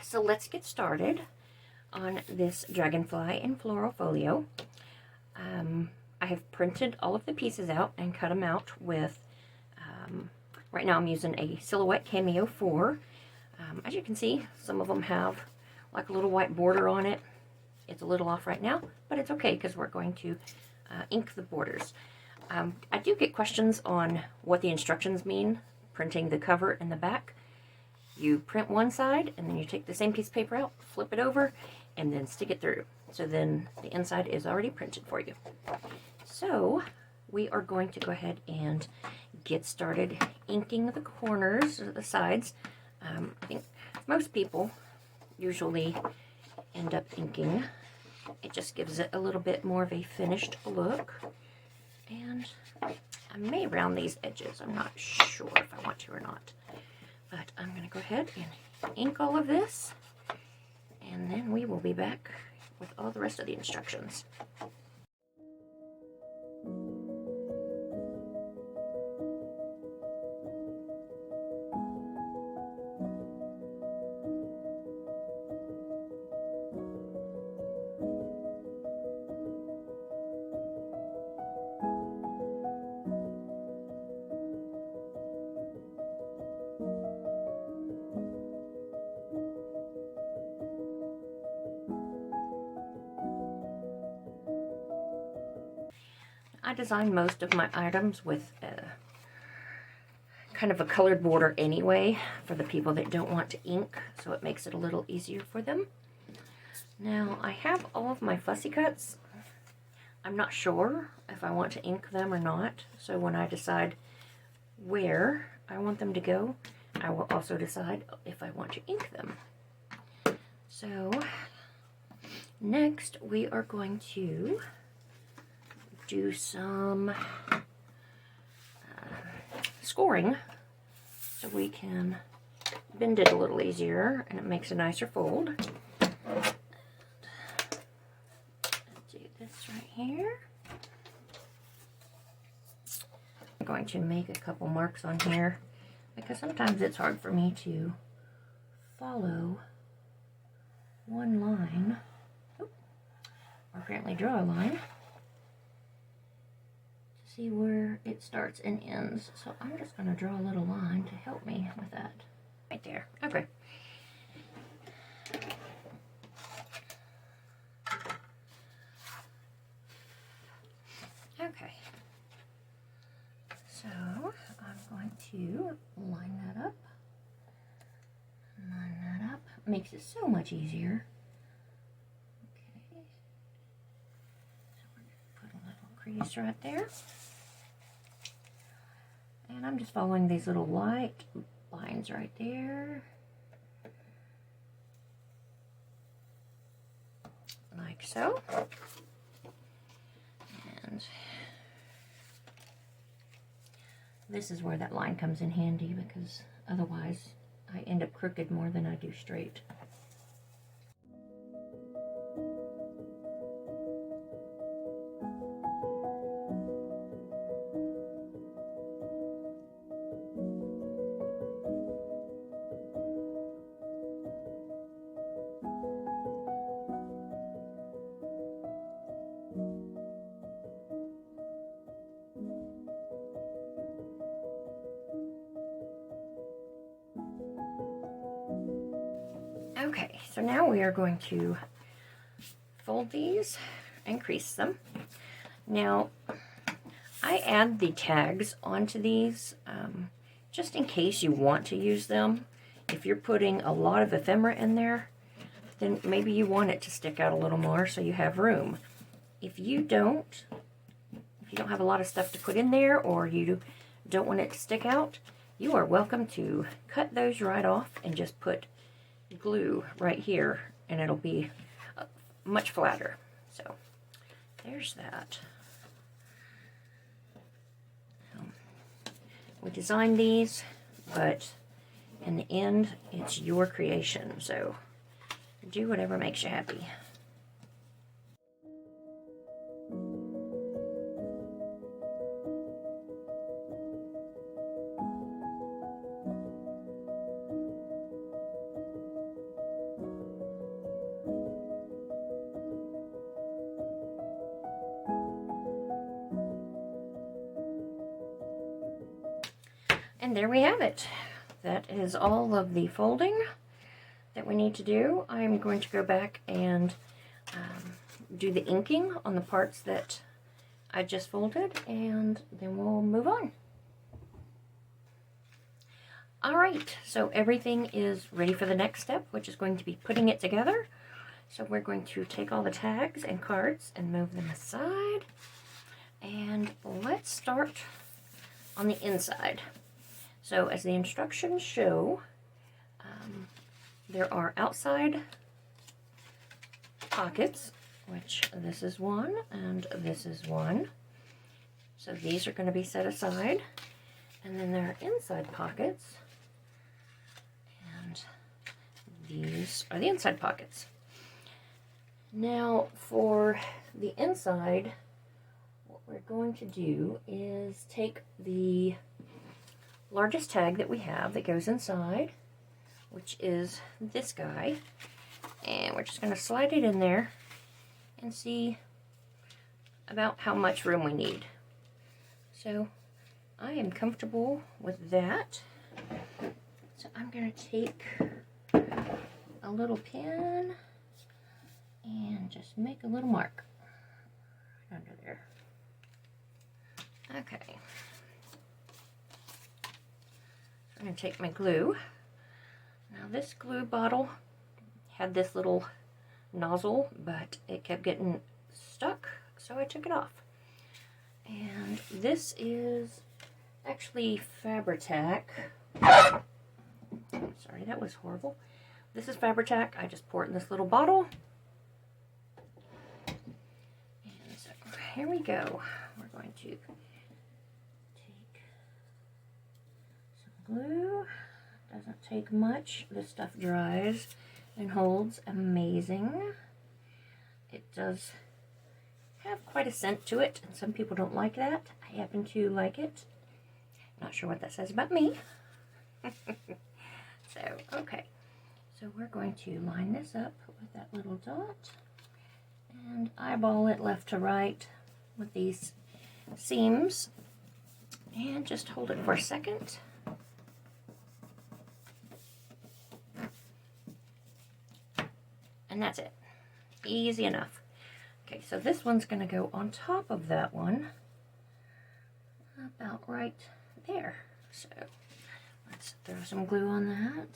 So let's get started on this Dragonfly and Floral folio. I have printed all of the pieces out and cut them out with, right now I'm using a Silhouette Cameo 4. As you can see, some of them have like a little white border on it. It's a little off right now, but it's okay because we're going to ink the borders. I do get questions on what the instructions mean, printing the cover and the back. You print one side, and then you take the same piece of paper out, flip it over, and then stick it through. So then the inside is already printed for you. So we are going to go ahead and get started inking the corners or the sides. I think most people usually end up inking. It just gives it a little bit more of a finished look. And I may round these edges. I'm not sure if I want to or not. But I'm going to go ahead and ink all of this. And then we will be back with all the rest of the instructions. I designed most of my items with kind of a colored border anyway for the people that don't want to ink, so it makes it a little easier for them. Now I have all of my fussy cuts. I'm not sure if I want to ink them or not, so when I decide where I want them to go, I will also decide if I want to ink them. So next we are going to do some scoring so we can bend it a little easier and it makes a nicer fold. Let's do this right here. I'm going to make a couple marks on here because sometimes it's hard for me to follow one line, or apparently draw a line, see where it starts and ends. So I'm just going to draw a little line to help me with that. Right there. Okay. Okay. So I'm going to line that up. Line that up. Makes it so much easier. Okay. So we're going to put a little crease right there. And I'm just following these little white lines right there. Like so. And this is where that line comes in handy because otherwise I end up crooked more than I do straight. Okay, so now we are going to fold these and crease them. Now, I add the tags onto these just in case you want to use them. If you're putting a lot of ephemera in there, then maybe you want it to stick out a little more so you have room. If you don't have a lot of stuff to put in there, or you don't want it to stick out, you are welcome to cut those right off and just put glue right here and it'll be much flatter. So there's that. We designed these, but in the end it's your creation, so do whatever makes you happy. And there we have it. That is all of the folding that we need to do. I'm going to go back and do the inking on the parts that I just folded, and then we'll move on. Alright, so everything is ready for the next step, which is going to be putting it together. So we're going to take all the tags and cards and move them aside. And let's start on the inside. So as the instructions show, there are outside pockets, which this is one and this is one. So these are going to be set aside. And then there are inside pockets. And these are the inside pockets. Now for the inside, what we're going to do is take the largest tag that we have that goes inside, which is this guy, and we're just going to slide it in there and see about how much room we need. So I am comfortable with that. So I'm going to take a little pin and just make a little mark right under there. Okay. I'm going to take my glue. Now this glue bottle had this little nozzle, but it kept getting stuck, so I took it off. And this is actually Fabri-Tac. Sorry, that was horrible. This is Fabri-Tac. I just pour it in this little bottle. And so here we go. We're going to take some glue. Doesn't take much. This stuff dries and holds amazing. It does have quite a scent to it, and some people don't like that. I happen to like it. Not sure what that says about me. So, okay. So we're going to line this up with that little dot and eyeball it left to right with these seams, and just hold it for a second. And that's it. Easy enough. Okay, so this one's going to go on top of that one, about right there. So let's throw some glue on that.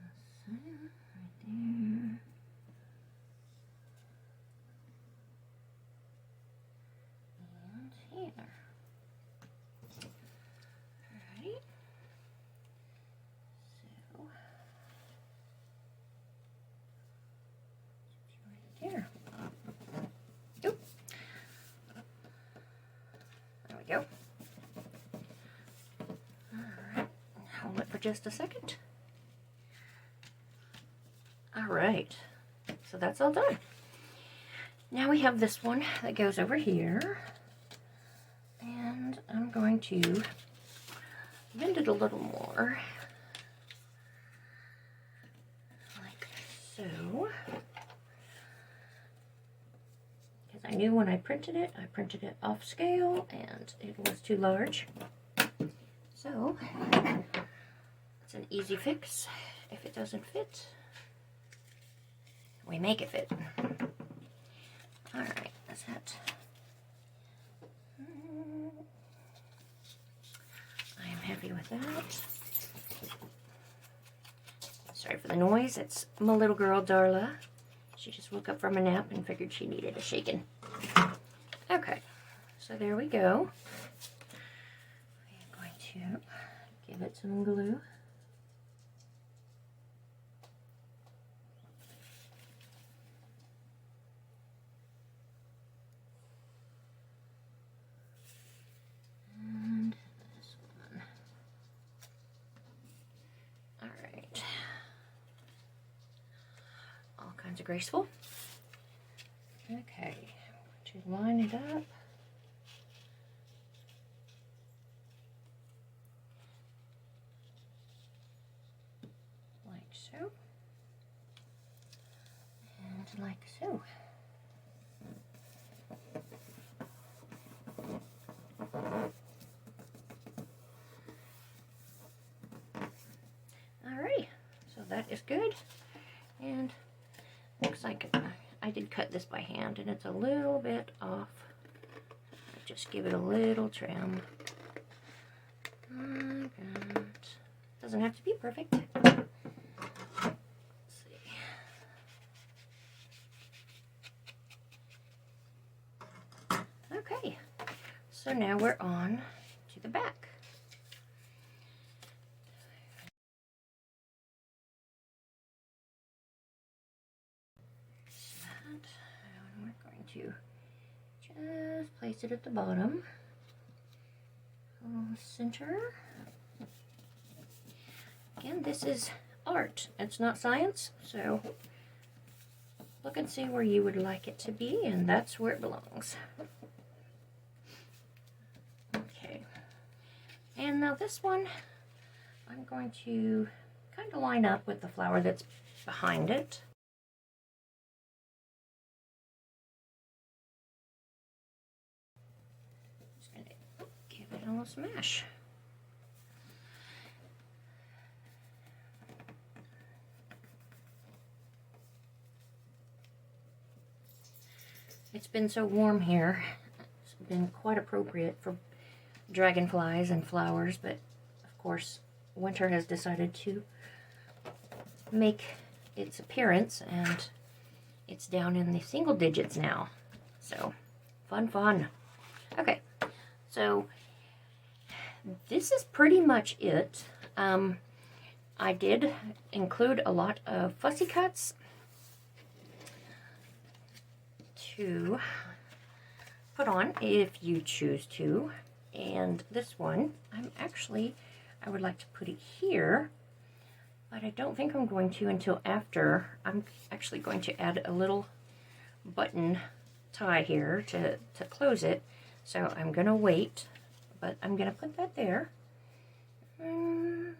Right there. And here. Alright. So here. Oop. There we go. Alright, hold it for just a second. Alright, so that's all done. Now we have this one that goes over here, and I'm going to bend it a little more, like so. I knew when I printed it off scale and it was too large. So, it's an easy fix. If it doesn't fit, we make it fit. Alright, that's that. I am happy with that. Sorry for the noise. It's my little girl, Darla. She just woke up from a nap and figured she needed a shaking. Okay, so there we go. I'm going to give it some glue. And this one. All right. All kinds of graceful. Okay. To line it up. Like so. And like so. this good. And looks like I did cut this by hand and it's a little bit off. Just give it a little trim. Doesn't have to be perfect. Let's see. Okay, so now we're on to the back. And we're going to just place it at the bottom. Center. Again, this is art. It's not science, so look and see where you would like it to be, and that's where it belongs. Okay. And now this one, I'm going to kind of line up with the flower that's behind it. Just going to give it a little smash. It's been so warm here. It's been quite appropriate for dragonflies and flowers, but of course winter has decided to make its appearance, and it's down in the single digits now. So fun. Okay, so this is pretty much it. I did include a lot of fussy cuts to put on if you choose to, and this one I would like to put it here, but I don't think I'm going to until after. I'm actually going to add a little button tie here to close it, so I'm gonna wait, but I'm gonna put that there. And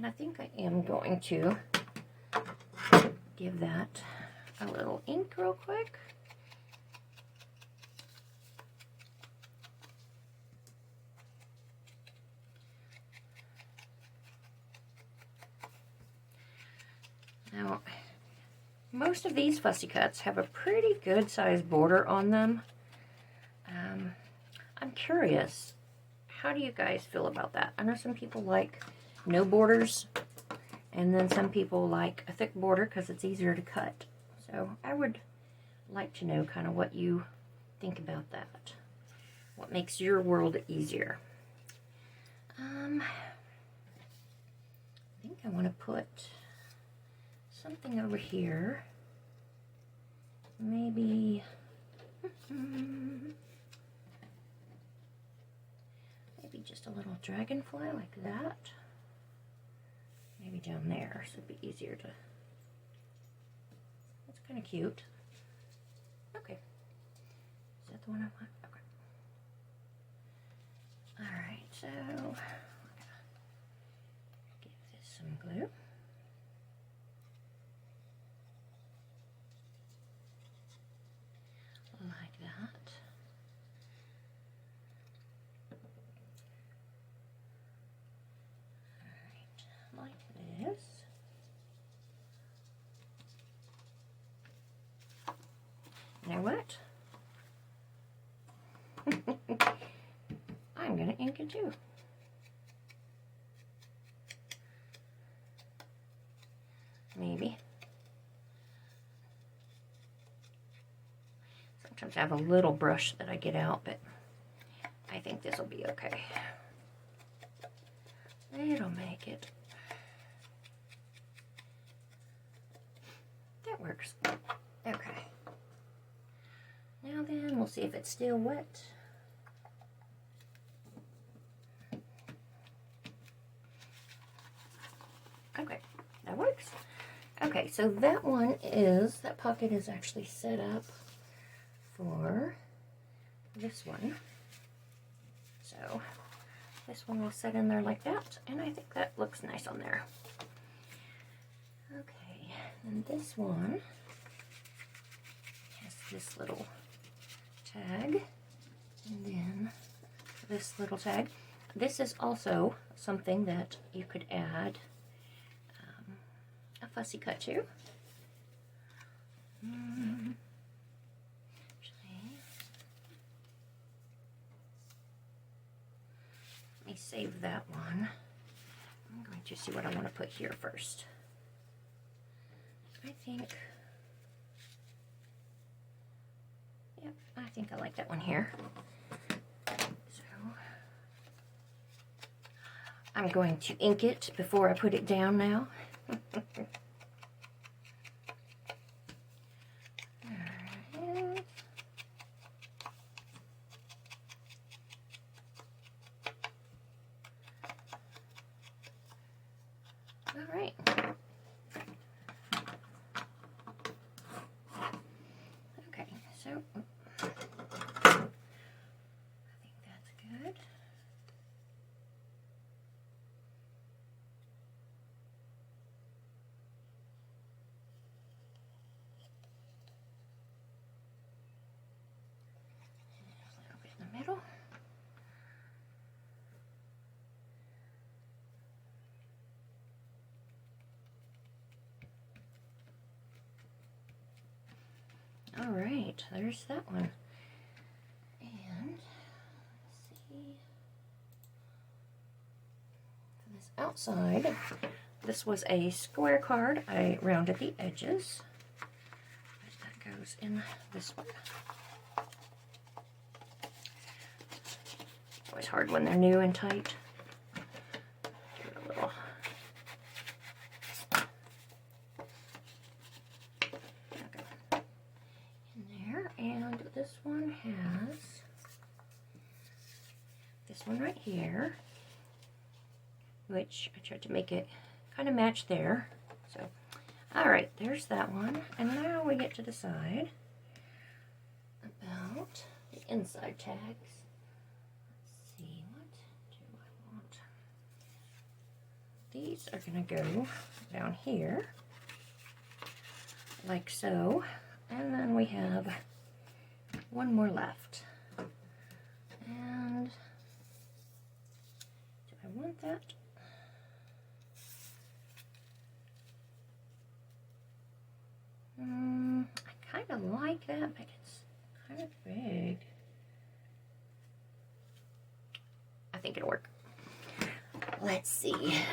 I think I am going to give that a little ink real quick. Now, most of these fussy cuts have a pretty good sized border on them. I'm curious, how do you guys feel about that? I know some people like no borders, and then some people like a thick border because it's easier to cut. So I would like to know kind of what you think about that. What makes your world easier? I think I want to put something over here. Maybe maybe just a little dragonfly like that. Maybe down there, so it'd be easier to. That's kind of cute. Okay. Is that the one I want? Okay. Alright, so I'm gonna give this some glue. Like that. Alright, like this. You know what? I'm going to ink it too. Maybe. Sometimes I have a little brush that I get out, but I think this will be okay. It'll make it. That works. Okay. Now then, we'll see if it's still wet. Okay, that works. Okay, so that pocket is actually set up for this one. So this one will sit in there like that, and I think that looks nice on there. Okay, and this one has this little tag, and then this little tag. This is also something that you could add fussy cut too. Let me save that one. I'm going to see what I want to put here first. I think I like that one here. So I'm going to ink it before I put it down now. All right. Okay, so I think that's good. A little bit in the middle. All right, there's that one. And let's see. For this outside, this was a square card. I rounded the edges. That goes in this one. It's always hard when they're new and tight. Give it a little. And this one has this one right here, which I tried to make it kind of match there. So, all right, there's that one. And now we get to decide about the inside tags. Let's see, what do I want? These are going to go down here, like so. And then we have one more left. And do I want that? I kind of like that, but it's kind of big. I think it'll work. Let's see.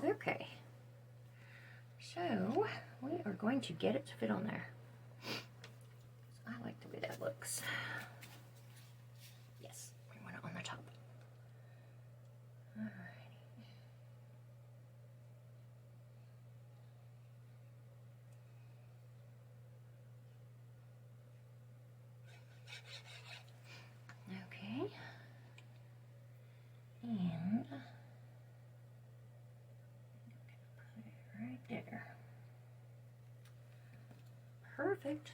Okay, so we are going to get it to fit on there. I like the way that looks. Yes, we want it on the top. Alrighty. Okay, and right there. Perfect.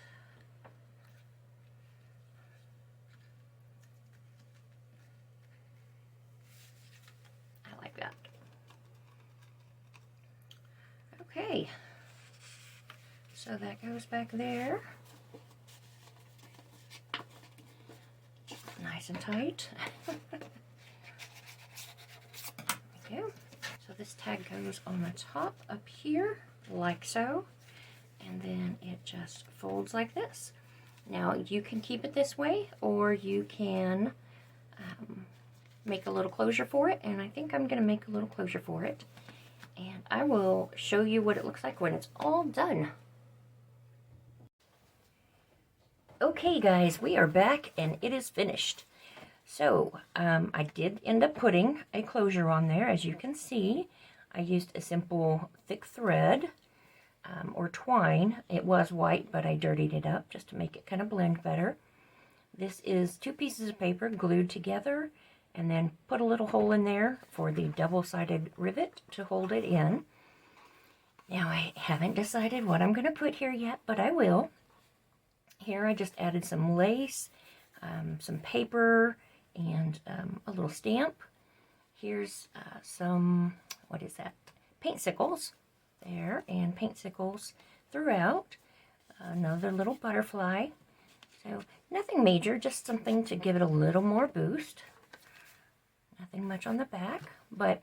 I like that. Okay. So that goes back there. Nice and tight. There we go. So this tag goes on the top up here, like so, and then it just folds like this. Now you can keep it this way, or you can make a little closure for it, and I think I'm going to make a little closure for it, and I will show you what it looks like when it's all done. Okay guys, we are back and it is finished. So I did end up putting a closure on there. As you can see, I used a simple thick thread or twine. It was white, but I dirtied it up just to make it kind of blend better. This is 2 pieces of paper glued together, and then put a little hole in there for the double-sided rivet to hold it in. Now, I haven't decided what I'm going to put here yet, but I will. Here I just added some lace, some paper, and a little stamp. Here's some, what is that? Paint sickles there, and paint sickles throughout. Another little butterfly. So nothing major, just something to give it a little more boost. Nothing much on the back, but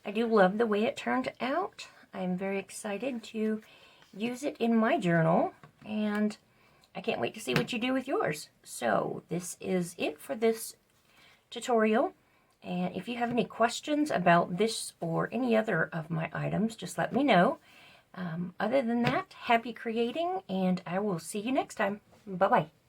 I do love the way it turned out. I'm very excited to use it in my journal, and I can't wait to see what you do with yours. So this is it for this tutorial. And if you have any questions about this or any other of my items, just let me know. Other than that, happy creating, and I will see you next time. Bye-bye.